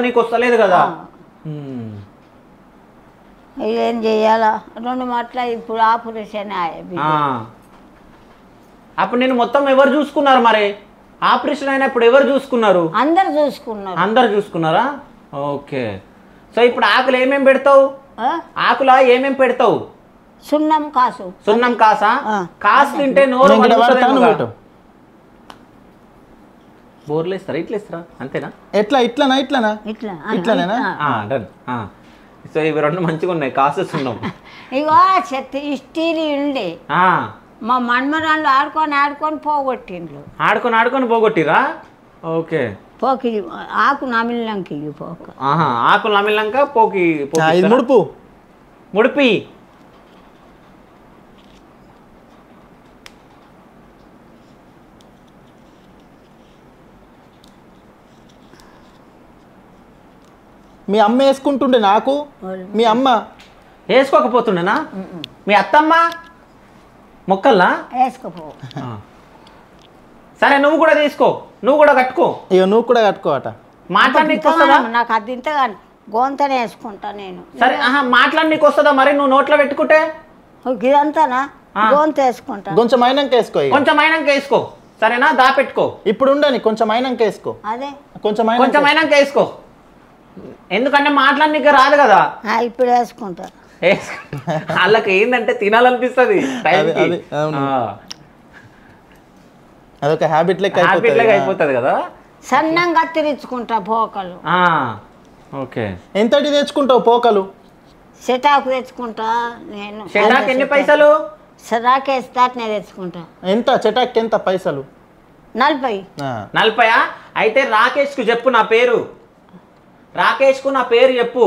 నీకు వస్తలేదు కదా ఏం చెయ్యాలా 2 మాటల ఇప్పుడు ఆపరేషన్ అప్పుడు నేను మొత్తం ఎవరు చూసుకున్నారు మరి ఆపరేషన్ అయినప్పుడు ఎవరు చూసుకున్నారు అందరు చూసుకున్నారా ఓకే సో ఇప్పుడు ఆకులు ఏమేం పెడతావు ఆకులా ఏమేం పెడతావు సున్నం కాసా కాసు తింటే నోరు బోర్లేస్తారా ఇట్లేస్తారా అంతేనా ఇట్లానేనా డన్ సో ఇవి 2 మంచిగా ఉన్నాయి కాసు సున్నం ఇగో స్టీల్ ఉండే మా మన్మరాళ్ళు ఆడుకొని పోగొట్టిండ్రు ఆడుకొని పోగొట్టిరా ఓకే పోకి ఆకు నమిలినాక పోక ఆకు నమిలినాక పోకి ముడిపి మీ అమ్మ వేసుకుంటుండే నాకు మీ అమ్మ వేసుకోకపోతుండేనా మీ అత్తమ్మ మొక్కల్లా వేసుకోపో సరే నువ్వు కూడా తీసుకో నువ్వు కూడా కట్టుకో ఇక నువ్వు కూడా కట్టుకో అట మాట్లాడనీకి వస్తుందా నాకు అది ఇంతగాని గొంతనే వేసుకుంటా నేను సరే మాట్లాడనీకి వస్తుందా మరి నువ్వు నోట్లో పెట్టుకుంటే ఇదంతానా గొంత వేసుకుంటా కొంచెం అయినాక వేసుకో సరేనా దాపెట్టుకో ఇప్పుడు ఉండని కొంచెం అయినాక వేసుకో అదే కొంచెం అయినాక వేసుకో ఎందుకంటే మాట్లాడనీకి రాదు కదా ఇప్పుడు వేసుకుంటా వాళ్ళకి ఏంటంటే తినాలనిపిస్తుంది అదొక హ్యాబిట్ లెక్క అయిపోతుంది కదా సన్నంగా కత్తిరించుకుంటా పోకలు ఓకే ఎంతటి తెచ్చుకుంటావు పోకలు సెటాకు తెచ్చుకుంటా నేను చెటాక్ ఎన్ని పైసలు సెటాకేస్తానే తెచ్చుకుంటా ఎంత చెటాక్ ఎంత పైసలు 40 అయితే రాకేష్కు చెప్పు నా పేరు చెప్పు